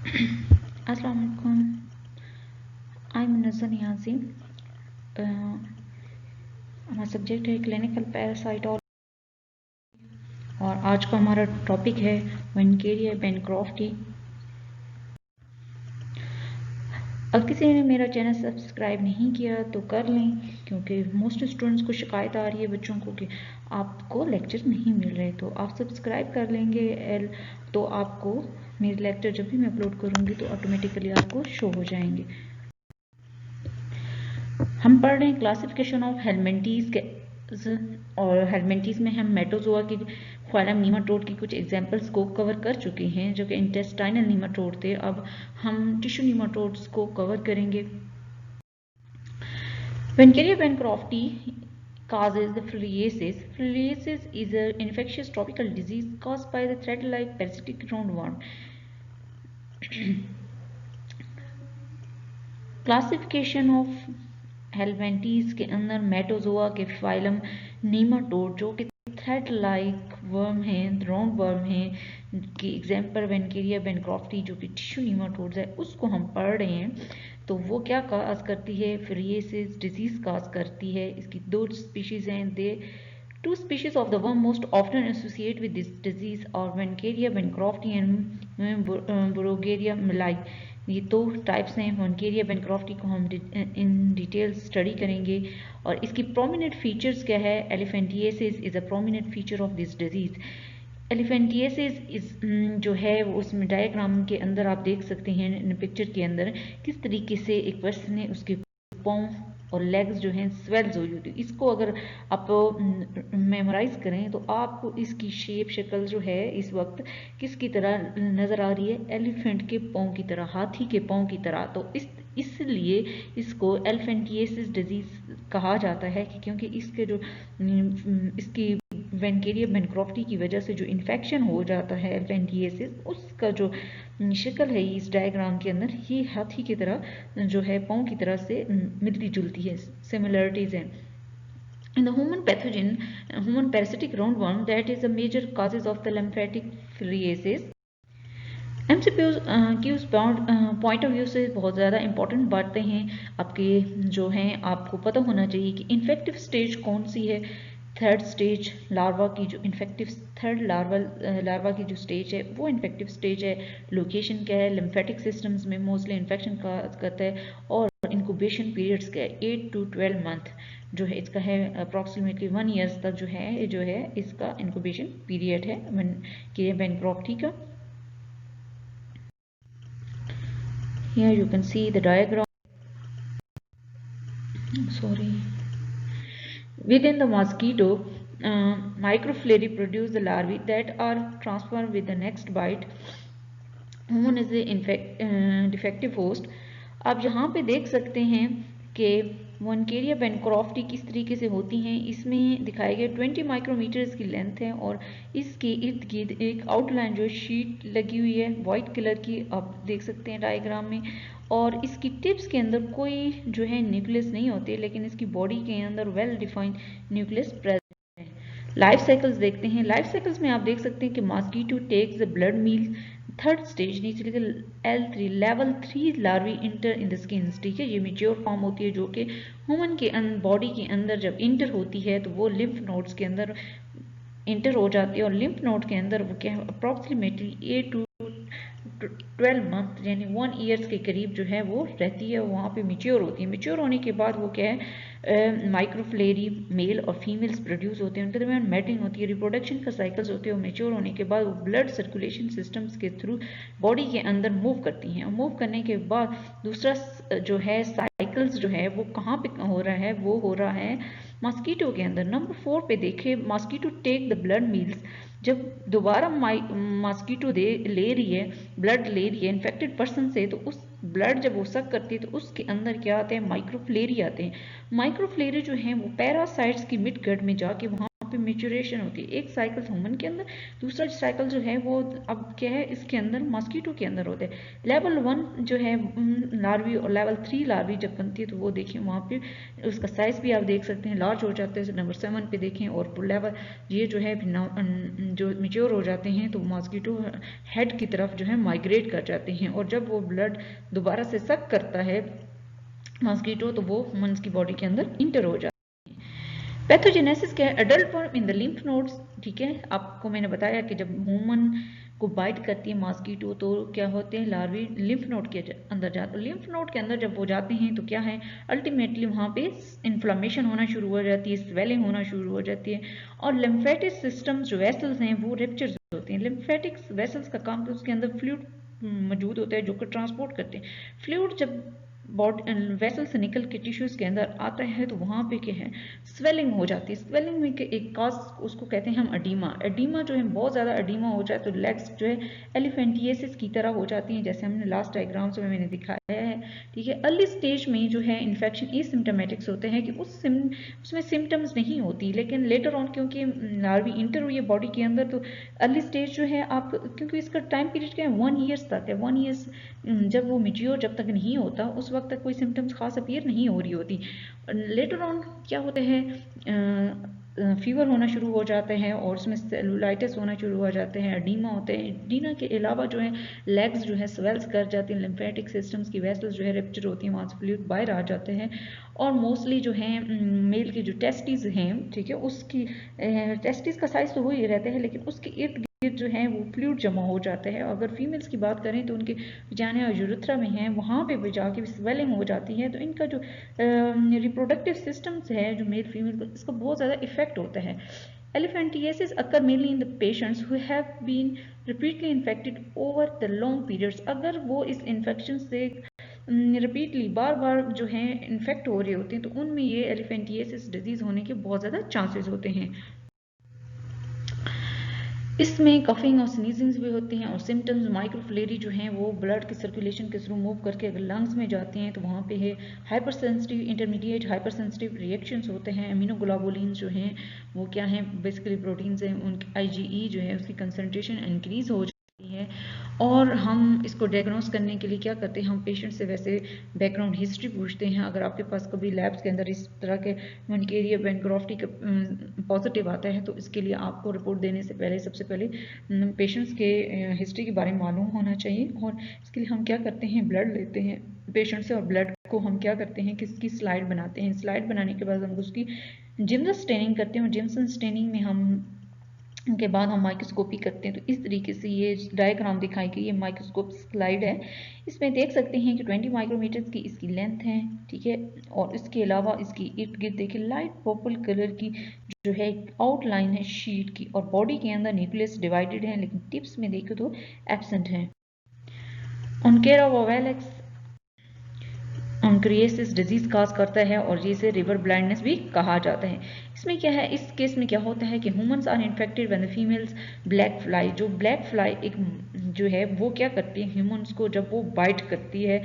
अस्सलाम वालेकुम, I am नज़र नियाज़ी। हमारा सब्जेक्ट है क्लिनिकल पैरासाइटोलॉजी और आज का हमारा टॉपिक है वनकेरिया बेनक्रॉफ्टी। अगर किसी ने मेरा चैनल सब्सक्राइब नहीं किया तो कर लें, क्योंकि मोस्ट स्टूडेंट्स को शिकायत आ रही है बच्चों को कि आपको लेक्चर नहीं मिल रहे। तो आप सब्सक्राइब कर लेंगे तो आपको मेरे लेक्चर जब भी मैं अपलोड करूँगी तो ऑटोमेटिकली आपको शो हो जाएंगे। हम पढ़ रहे हैं क्लासिफिकेशन ऑफ हेलमेंटीज के, और हेलमेंटीज में हम मेटोजोआ की फाइलम नीमाटोड की कुछ एग्जांपल्स को कवर कर चुके हैं, जो कि इंटेस्टाइनल नीमाटोड थे। अब हम टिश्यू नीमाटोड्स को कवर करेंगे। Ventcaria bancrofti causes the filariasis. Filariasis is an infectious tropical disease caused by the thread-like parasitic roundworm. Classification of helminths के अंदर मेटोजोआ के फाइलम नीमाटोड, जो कि थ्रेड लाइक वर्म है, राउंड वर्म है, की एग्जाम्पल वेनकेरिया बेनक्रॉफ्टी जो कि टिश्यू नीमाटोड्स है, उसको हम पढ़ रहे हैं। तो वो क्या काज करती है? फिलियरियासिस डिजीज काज करती है। इसकी दो स्पीशीज हैं। दे Two species of the worm most often associated with this disease are Ventcaria bancrofti and Borrelia milei. ये दो टाइप्स हैं। वनकेरिया बेनक्रॉफ्टी को हम इन डिटेल स्टडी करेंगे और इसकी प्रोमिनेंट फीचर्स क्या है। एलिफेंटिएसिस is a prominent feature of this disease. एलिफेंटिएसिस is जो है वो उसमें डायग्राम के अंदर आप देख सकते हैं पिक्चर के अंदर किस तरीके से एक पर्सन ने उसके पाँव और लेग्स जो हैं स्वेल्स हुई होती है। इसको अगर आप मेमोराइज करें तो आपको इसकी शेप शक्ल जो है इस वक्त किसकी तरह नज़र आ रही है? एलिफेंट के पाँव की तरह, हाथी के पाँव की तरह। तो इसलिए इसको एलिफेंटिएसिस डिजीज कहा जाता है कि क्योंकि इसके जो इसकी वेनकेरिया बेनक्रॉफ्टी की वजह से जो इन्फेक्शन हो जाता है एलिफेंटिएसिस, उसका जो शक्ल है इस डायग्राम के अंदर ये हाथी की तरह जो है, पाँव की तरह से मिलती जुलती है, सिमिलरिटीज हैं। In the human pathogen, human parasitic roundworm, that is the major causes of the lymphatic filariasis. MCQs क्यूज पॉइंट ऑफ व्यू से बहुत ज़्यादा इंपॉर्टेंट बातें हैं आपके जो हैं, आपको पता होना चाहिए कि इन्फेक्टिव स्टेज कौन सी है। थर्ड स्टेज लार्वा की जो इन्फेक्टिव थर्ड लार्वा की जो स्टेज है वो इन्फेक्टिव स्टेज है। लोकेशन क्या है? लिम्फेटिक सिस्टम्स में मोस्टली इन्फेक्शन का करता है। और इंक्यूबेशन पीरियड्स क्या है? 8 to 12 मंथ जो है इसका है। अप्रॉक्सीमेटली 1 ईयर्स तक जो है इसका इंक्यूबेशन पीरियड है बेनक्रॉफ्टी का। Here you can see the diagram. Sorry. Within the mosquito, microfilary produce the larvae that are transferred with the next bite. Human is the defective host. आप यहाँ पे देख सकते हैं कि वनकेरिया बेनक्रॉफ्टी किस तरीके से होती हैं। इसमें दिखाए गए 20 माइक्रोमीटर्स की लेंथ है और इसके इर्द गिर्द एक आउटलाइन जो शीट लगी हुई है वाइट कलर की, आप देख सकते हैं डायग्राम में। और इसकी टिप्स के अंदर कोई जो है न्यूक्लियस नहीं होते, लेकिन इसकी बॉडी के अंदर वेल डिफाइंड न्यूक्लियस प्रेजेंट है। लाइफ साइकिल्स देखते हैं। लाइफ साइकिल्स में आप देख सकते हैं कि mosquito takes the blood meal. Third stage नीचे लिखे L3 level 3 larvae enter in the skin. ठीक है, ये मेच्योर फॉर्म होती है जो कि ह्यूमन के बॉडी के अंदर जब इंटर होती है तो वो लिम्फ नोड्स के अंदर इंटर हो जाती है। और लिम्फ नोड के अंदर वो क्या अप्रॉक्सीमेटली 8 to 12 मंथ यानी 1 ईयर्स के करीब जो है वो रहती है, वहाँ पे मेच्योर होती है। मेच्योर होने के बाद वो क्या है, माइक्रोफ्लेरी मेल और फीमेल्स प्रोड्यूस होते हैं, उनके दरमियान मैटिंग होती है, रिप्रोडक्शन का साइकिल्स होते हैं। मेच्योर होने के बाद वो ब्लड सर्कुलेशन सिस्टम्स के थ्रू बॉडी के अंदर मूव करती हैं। मूव करने के बाद दूसरा जो है साइकिल्स जो है वो कहाँ पे हो रहा है? वो हो रहा है मॉस्किटो के अंदर। नंबर 4 पे देखे, mosquito take the blood meals. जब दोबारा मॉस्किटो ले रही है, ब्लड ले रही है इन्फेक्टेड पर्सन से, तो उस ब्लड जब वो सक करती है तो उसके अंदर क्या आते हैं? माइक्रोफ्लेरी आते हैं। माइक्रोफ्लेरी जो हैं वो पैरासाइट्स की मिड गट में जाके वहाँ पे मेच्योरेशन होती है। एक साइकिल ह्यूमन के अंदर, दूसरा साइकिल जो है वो अब क्या है इसके अंदर मॉस्किटो के अंदर होते हैं। लेवल 1 जो है लार्वी और लेवल 3 लार्वी जब बनती है तो वो देखें वहाँ पे उसका साइज भी आप देख सकते हैं लार्ज हो जाते हैं। नंबर 7 पे देखें और लेवल ये जो है जो मेच्योर हो जाते हैं तो मॉस्किटो हेड की तरफ जो है माइग्रेट कर जाते हैं और जब वो ब्लड दोबारा से सक करता है मॉस्किटो तो वो ह्यूमन की बॉडी के अंदर इंटर हो जाता है। पैथोजेनेसिस क्या है? Adult form in the lymph nodes, ठीक है। आपको मैंने बताया कि जब ह्यूमन को बाइट करती है मॉस्किटो तो क्या होते हैं लार्वी लिम्फ नोड के अंदर जाते हैं। लिम्फ नोड के अंदर जब वो जाते हैं तो क्या है अल्टीमेटली वहाँ पे इन्फ्लामेशन होना शुरू हो जाती है, स्वेलिंग होना शुरू हो जाती है और लिम्फेटिक सिस्टम्स जो वेसल्स हैं वो रेप्चर होते हैं। लिम्फेटिक वेसल्स का काम तो उसके अंदर फ्लूइड मौजूद होता है जो कि ट्रांसपोर्ट करते हैं। फ्लूइड जब बॉडी वेसल से निकल के टिश्यूज के अंदर आता है तो वहाँ पे क्या है स्वेलिंग हो जाती है। स्वेलिंग में के एक काज उसको कहते हैं हम एडीमा। एडीमा जो है बहुत ज़्यादा एडीमा हो जाए तो लेग्स जो है एलिफेंटिएसिस की तरह हो जाती हैं जैसे हमने लास्ट डायग्राम्स में मैंने दिखाया है, ठीक है। अर्ली स्टेज में जो है इन्फेक्शन एसिम्टोमेटिक्स होते हैं कि उसमें सिम्टम्स नहीं होती, लेकिन लेटर ऑन क्योंकि लार्वी इंटर हुई है बॉडी के अंदर तो अर्ली स्टेज जो है आप क्योंकि इसका टाइम पीरियड क्या है 1 ईयर्स तक है। 1 ईयर्स जब वो मेच्योर जब तक नहीं होता उस वक्त तक कोई सिम्टम्स खास अपीयर नहीं हो रही होती। लेटर ऑन क्या होते हैं फीवर होना शुरू हो जाते हैं और उसमें सेलुलाइटिस होना शुरू हो जाते हैं, एडीमा होते हैं। एडीमा के अलावा जो है लेग्स जो है स्वेल्स कर जाती हैं, लिम्फेटिक सिस्टम्स की वेसल्स जो है रेप्चर होती हैं, वहाँ से फ्लूइड बाहर आ जाते हैं और मोस्टली जो है मेल की जो टेस्टिस हैं, ठीक है, उसकी टेस्टिस का साइज तो हो ही रहता है लेकिन उसके इर्द जो है वो फ्लूइड जमा हो जाता है। अगर फीमेल्स की बात करें तो उनके वजाना और यूरेथ्रा में हैं वहाँ पे भी जाके स्वेलिंग हो जाती है तो इनका जो रिप्रोडक्टिव सिस्टम्स है जो मेल फीमेल को इसका बहुत ज़्यादा इफेक्ट होता है। Elephantiasis occur mainly in the patients who have been repeatedly infected over the long periods। अगर वो इस इन्फेक्शन से रिपीटली बार बार जो है इन्फेक्ट हो रहे होते हैं तो उनमें ये एलिफेंटिएसिस डिजीज़ होने के बहुत ज़्यादा चांसेस होते हैं। इसमें कफिंग और स्नीजिंग्स भी होती हैं और सिम्टम्स माइक्रोफ्लेरी जो हैं वो ब्लड की सर्कुलेशन के थ्रू मूव करके अगर लंग्स में जाती हैं तो वहाँ पे है hyper sensitive intermediate hyper sensitive reactions होते हैं। अमीनोग्लोबुलिन जो हैं वो क्या हैं बेसिकली प्रोटीन्स हैं, उनकी IgE जो है उसकी कंसनट्रेशन इंक्रीज हो जाती है और हम इसको डायग्नोस करने के लिए क्या करते हैं हम पेशेंट से वैसे बैकग्राउंड हिस्ट्री पूछते हैं। अगर आपके पास कभी लैब्स के अंदर इस तरह के मनिकेरिया बेनक्रॉफ्टी का पॉजिटिव आता है तो इसके लिए आपको रिपोर्ट देने से पहले सबसे पहले पेशेंट्स के हिस्ट्री के बारे में मालूम होना चाहिए और इसके लिए हम क्या करते हैं ब्लड लेते हैं पेशेंट से और ब्लड को हम क्या करते हैं कि इसकी स्लाइड बनाते हैं। स्लाइड बनाने के बाद हम उसकी जिम्सन स्टेनिंग करते हैं और जिम्सन स्टेनिंग में हम के बाद हम माइक्रोस्कोपी करते हैं। तो इस तरीके से ये डायग्राम दिखाई गई, ये माइक्रोस्कोप स्लाइड है। इसमें देख सकते हैं कि 20 माइक्रोमीटर की इसकी लेंथ है, ठीक है, और इसके अलावा इसकी इर्द गिर्द देखिए लाइट पर्पल कलर की जो है आउटलाइन है शीट की और बॉडी के अंदर न्यूक्लियस डिवाइडेड है लेकिन टिप्स में देखो तो एब्सेंट है। ऑनकेरा ओवेलेक्स ऑनक्रिएसिस डिजीज काज करता है और जिसे रिवर ब्लाइंडनेस भी कहा जाता है। इसमें क्या है इस केस में क्या होता है कि humans are infected when the females black fly. जो ब्लैक फ्लाई एक जो है वो क्या करती है ह्यूमंस को जब वो बाइट करती है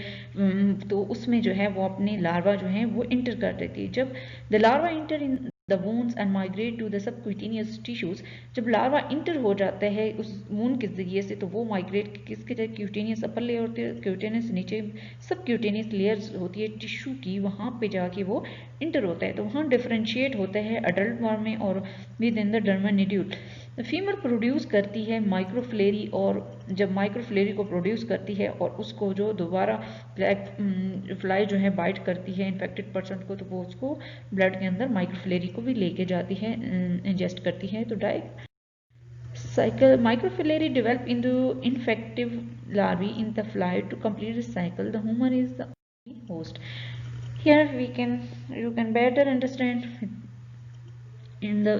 तो उसमें जो है वो अपने लार्वा जो है वो इंटर कर देती है। जब the larva enter in the wounds and migrate to the subcutaneous tissues, जब लार्वा इंटर हो जाता है उस वून के जरिए से तो वो माइग्रेट किसके जगह क्यूटेनियस अपर लेयर होती है, क्यूटेनियस नीचे सबक्यूटेनियस लेयर्स होती है टिश्यू की, वहाँ पे जाके वो इंटर होता है तो वहाँ डिफरेंशिएट होता है अडल्ट फॉर्म में और within the dermal nodule. Female produce करती है माइक्रोफ्लेरी और जब माइक्रोफ्लेरी को प्रोड्यूस करती है और उसको जो दोबारा ब्लैक फ्लाई जो है बाइट करती है इन्फेक्टेड पर्सन को तो वो उसको ब्लड के अंदर माइक्रोफ्लेरी को भी लेके जाती है, इंजेस्ट करती है। तो cycle microfilary develop into infective larvae in the fly. To complete the cycle the human is the only host. Here you can better understand in the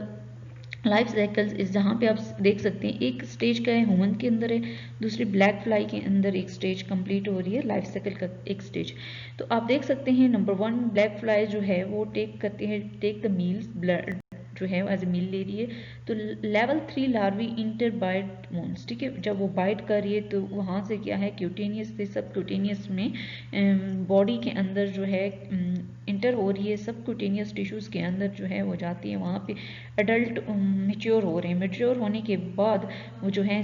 life cycles इस जहाँ पे आप देख सकते हैं एक स्टेज का है ह्यूमन के अंदर है, दूसरी ब्लैक फ्लाई के अंदर एक स्टेज कंप्लीट हो रही है लाइफ साइकिल का एक स्टेज। तो आप देख सकते हैं नंबर 1 ब्लैक फ्लाई जो है वो टेक करती है टेक द मील्स ब्लड जो है एज ए मील ले रही है। तो level 3 larvae enter bite wounds, ठीक है, जब वो बाइट कर रही है तो वहाँ से क्या है क्यूटेनियस से सब क्यूटेनियस में बॉडी के अंदर जो है इंटर हो रही है, सब क्यूटेनियस टिश्यूज़ के अंदर जो है वो जाती है। वहाँ पे अडल्ट मेच्योर हो रहे हैं, मेच्योर होने के बाद वो जो है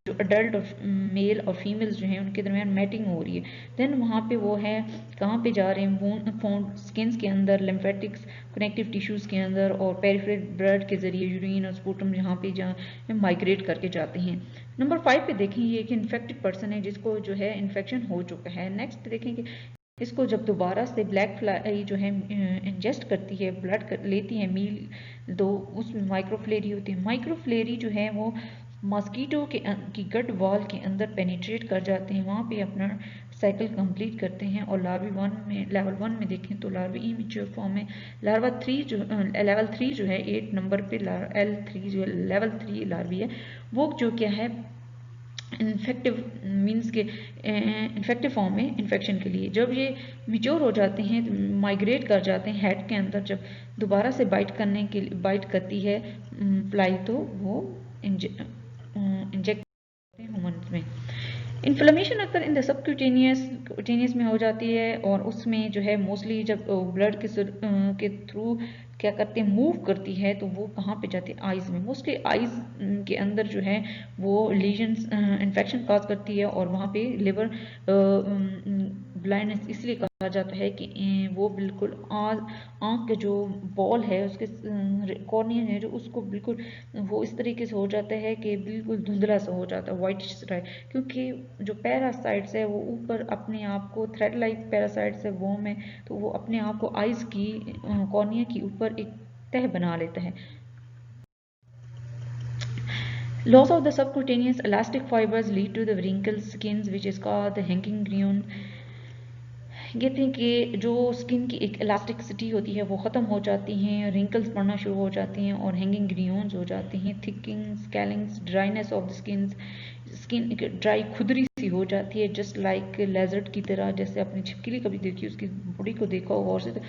जो अडल्ट और मेल और फीमेल्स जो हैं उनके दरमियान मैटिंग हो रही है। देन वहाँ पे वो है कहाँ पे जा रहे हैं, स्किन्स के अंदर, लिम्फेटिक्स कनेक्टिव टिश्यूज़ के अंदर और पेरिफेरल ब्लड के जरिए यूरिन और स्पूटम यहाँ पे जहाँ माइग्रेट करके जाते हैं। नंबर 5 पे देखें ये कि इन्फेक्टेड पर्सन है जिसको जो है इन्फेक्शन हो चुका है। नेक्स्ट देखें कि इसको जब दोबारा से ब्लैक फ्लाई जो है इंजेस्ट करती है, ब्लड लेती है मील, तो उसमें माइक्रोफ्लेरी होती है। माइक्रोफ्लेरी जो है वो मॉस्किटो की गट वॉल के अंदर पेनिट्रेट कर जाते हैं, वहाँ पे अपना साइकिल कंप्लीट करते हैं और लार्वी 1 में, लेवल 1 में देखें तो लार्वी इमेच्योर फॉर्म में, लार्वा 3 जो लेवल 3 जो है 8 नंबर पे L3 जो लेवल 3 लार्वी है, वो जो क्या है इन्फेक्टिव मीन्स के इन्फेक्टिव फॉर्म में इन्फेक्शन के लिए। जब ये मिच्योर हो जाते हैं तो माइग्रेट कर जाते हैं हेड के अंदर, जब दोबारा से बाइट करती है फ्लाई तो वो इंजेक्ट करते हैं ह्यूमन्स में। इन्फ्लेमेशन अगर इन द सबक्यूटेनियस में हो जाती है और उसमें जो है मोस्टली जब ब्लड के थ्रू क्या करते हैं मूव करती है तो वो कहाँ पे जाती है, आइज़ में। मोस्टली आइज़ के अंदर जो है वो लीजन्स इन्फेक्शन काज करती है और वहाँ पे लिवर ब्लाइंडनेस इसलिए कहा जाता है कि वो बिल्कुल आँख के जो बॉल है उसके कॉर्निया है जो उसको बिल्कुल वो इस तरीके से हो जाता है कि बिल्कुल धुंधला सा हो जाता है, वाइट, क्योंकि जो पैरासाइट्स है वो ऊपर अपने आप को थ्रेड लाइक पैरासाइट्स है वो में, तो वो अपने आप को आइज़ की कॉर्निया के ऊपर एक तह बना लेता है। Loss of the subcutaneous elastic fibers lead to the wrinkled skins which is called the hanging groin। कहते हैं कि जो स्किन की एक इलास्टिसिटी होती है वो ख़त्म हो जाती हैं, रिंकल्स पड़ना शुरू हो जाती हैं और हैंगिंग ग्रियोन्स हो जाती हैं, thickening, scalings, dryness of the skin dry खुदरी सी हो जाती है, जस्ट लाइक लेजर्ड की तरह। जैसे आपने छिपकली कभी देखी, उसकी बॉडी को देखा होगा और से तो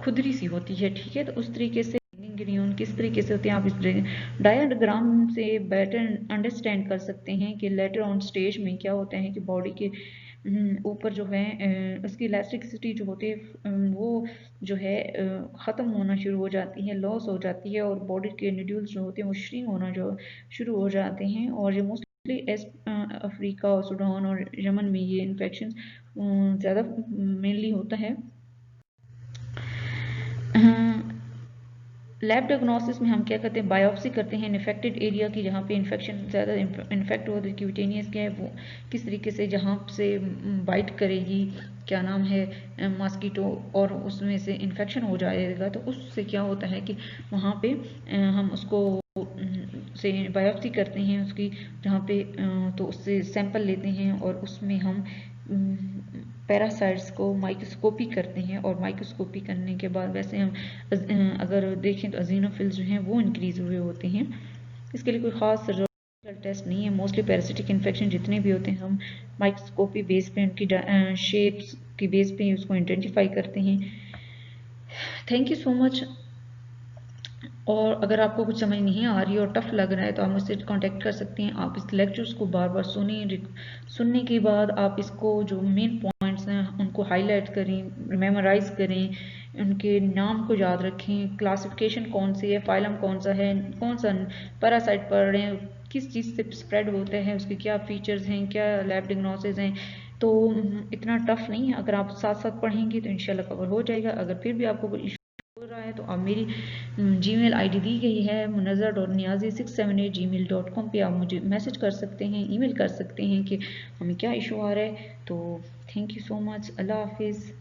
खुदरी सी होती है, ठीक है। तो उस तरीके से ग्रियोन किस तरीके से होते हैं आप इस डायग्राम से बेटर अंडरस्टैंड कर सकते हैं कि लेटर ऑन स्टेज में क्या होता है कि बॉडी के ऊपर जो है उसकी इलास्टिसिटी जो होती है वो जो है ख़त्म होना शुरू हो जाती है, लॉस हो जाती है और बॉडी के नोड्यूल्स जो होते हैं वो श्रिंक होना जो शुरू हो जाते हैं। और ये मोस्टली अफ्रीका और सूडान और यमन में ये इन्फेक्शन ज़्यादा मेनली होता है। लैब डायग्नोसिस में हम क्या करते हैं, बायोप्सी करते हैं इन्फेक्टेड एरिया की, जहाँ पे इन्फेक्शन ज़्यादा इन्फेक्ट हो, क्यूटेनियस क्या है वो किस तरीके से जहाँ से बाइट करेगी, क्या नाम है मॉस्किटो, और उसमें से इन्फेक्शन हो जाएगा तो उससे क्या होता है कि वहाँ पे हम उसको से बायोप्सी करते हैं उसकी, जहाँ पे तो उससे सैंपल लेते हैं और उसमें हम पैरासाइट्स को माइक्रोस्कोपी करते हैं और माइक्रोस्कोपी करने के बाद वैसे हम अगर देखें तो अजीनोफिल्स जो हैं वो इंक्रीज हुए होते हैं। इसके लिए कोई ख़ास सर्जिकल टेस्ट नहीं है। मोस्टली पैरासिटिक इन्फेक्शन जितने भी होते हैं हम माइक्रोस्कोपी बेस पे उनकी शेप्स की बेस पे उसको आइडेंटिफाई करते हैं। Thank you so much. और अगर आपको कुछ समझ नहीं आ रही और टफ लग रहा है तो आप मुझसे कांटेक्ट कर सकते हैं। आप इस लेक्चर्स को बार बार सुनने के बाद आप इसको जो मेन पॉइंट्स हैं उनको हाईलाइट करें, मेमोराइज करें, उनके नाम को याद रखें, क्लासिफिकेशन कौन सी है, फाइलम कौन सा है, कौन सा पैरासाइट पढ़ रहे हैं, किस चीज़ से स्प्रेड होते हैं, उसके क्या फीचर्स हैं, क्या लैब डायग्नोसिस हैं। तो इतना टफ नहीं है, अगर आप साथ साथ पढ़ेंगे तो इंशाल्लाह कवर हो जाएगा। अगर फिर भी आपको कोई इशू हो रहा है तो आप मेरी जीमेल आईडी दी गई है munazar.niazi678gmail.com पे आप मुझे मैसेज कर सकते हैं, ईमेल कर सकते हैं कि हमें क्या इशू आ रहा है। तो थैंक यू सो मच, अल्लाह हाफिज़।